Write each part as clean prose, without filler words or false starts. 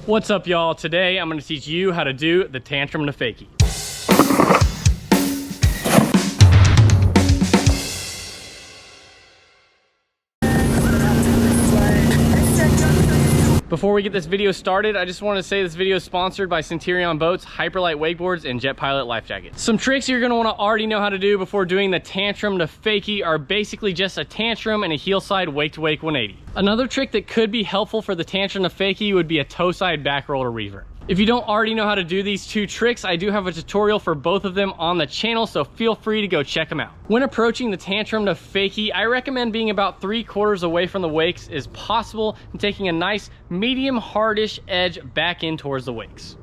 What's up, y'all? Today I'm going to teach you how to do the tantrum to fakie. Before we get this video started, I just want to say this video is sponsored by Centurion Boats, Hyperlight Wakeboards, and Jet Pilot Life Jackets. Some tricks you're going to want to already know how to do before doing the tantrum to fakie are basically just a tantrum and a heel side wake to wake 180. Another trick that could be helpful for the tantrum to fakie would be a toe side back roll to revert. If you don't already know how to do these two tricks, I do have a tutorial for both of them on the channel, so feel free to go check them out. When approaching the tantrum to fakie, I recommend being about 3/4 away from the wakes as possible and taking a nice medium hardish edge back in towards the wakes.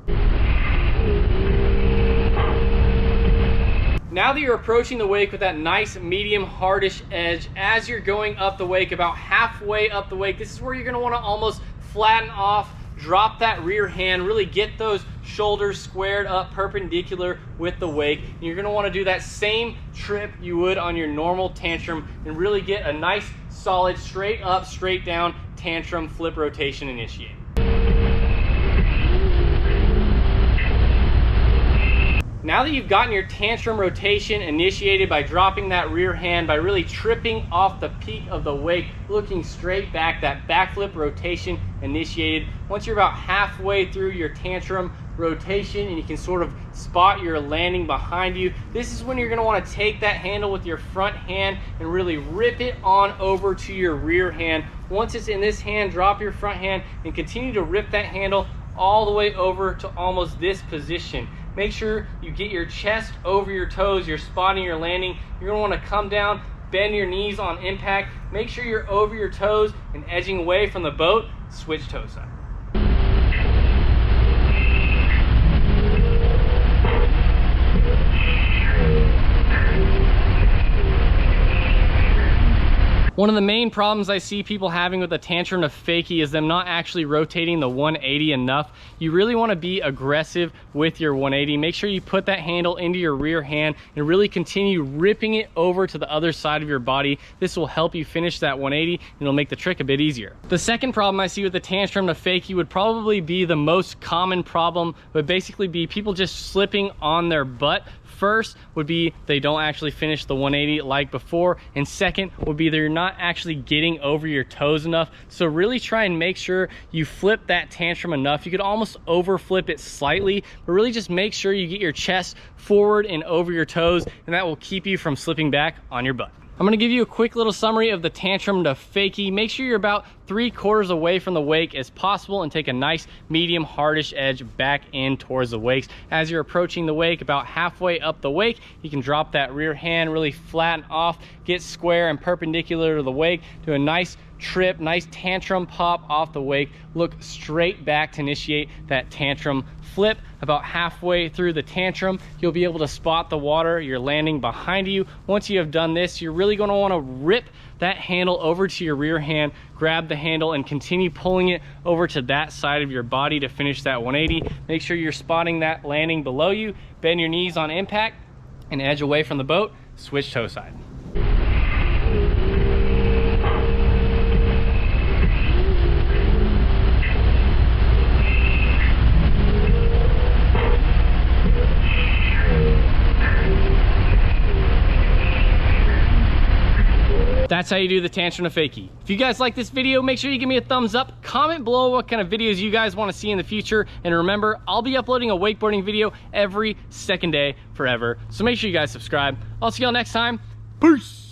Now that you're approaching the wake with that nice medium hardish edge, as you're going up the wake, about halfway up the wake, this is where you're gonna wanna almost flatten off, drop that rear hand, really get those shoulders squared up perpendicular with the wake. And you're gonna wanna do that same trip you would on your normal tantrum and really get a nice solid straight up, straight down tantrum flip rotation initiate. Now that you've gotten your tantrum rotation initiated by dropping that rear hand, by really tripping off the peak of the wake, looking straight back, that backflip rotation initiated. Once you're about halfway through your tantrum rotation and you can sort of spot your landing behind you, this is when you're going to want to take that handle with your front hand and really rip it on over to your rear hand. Once it's in this hand, drop your front hand and continue to rip that handle all the way over to almost this position. Make sure you get your chest over your toes, you're spotting your landing. You're gonna wanna come down, bend your knees on impact, make sure you're over your toes and edging away from the boat, switch toe side. One of the main problems I see people having with the tantrum to fakie is them not actually rotating the 180 enough. You really want to be aggressive with your 180. Make sure you put that handle into your rear hand and really continue ripping it over to the other side of your body. This will help you finish that 180 and it'll make the trick a bit easier. The second problem I see with the tantrum to fakie would probably be the most common problem, but basically be people just slipping on their butt. First would be they don't actually finish the 180 like before, and second would be they're not actually getting over your toes enough. So really try and make sure you flip that tantrum enough. You could almost over flip it slightly, but really just make sure you get your chest forward and over your toes, and that will keep you from slipping back on your butt. I'm gonna give you a quick little summary of the tantrum to fakie. Make sure you're about 3/4 away from the wake as possible and take a nice medium hardish edge back in towards the wakes. As you're approaching the wake, about halfway up the wake, you can drop that rear hand, really flatten off, get square and perpendicular to the wake, do a nice trip, nice tantrum pop off the wake, look straight back to initiate that tantrum flip. About halfway through the tantrum, you'll be able to spot the water, you're landing behind you. Once you have done this, you're really going to want to rip that handle over to your rear hand, grab the handle and continue pulling it over to that side of your body to finish that 180. Make sure you're spotting that landing below you, bend your knees on impact and edge away from the boat, switch toe side. That's how you do the tantrum to fakie. If you guys like this video, make sure you give me a thumbs up. Comment below what kind of videos you guys want to see in the future. And remember, I'll be uploading a wakeboarding video every second day forever. So make sure you guys subscribe. I'll see y'all next time. Peace.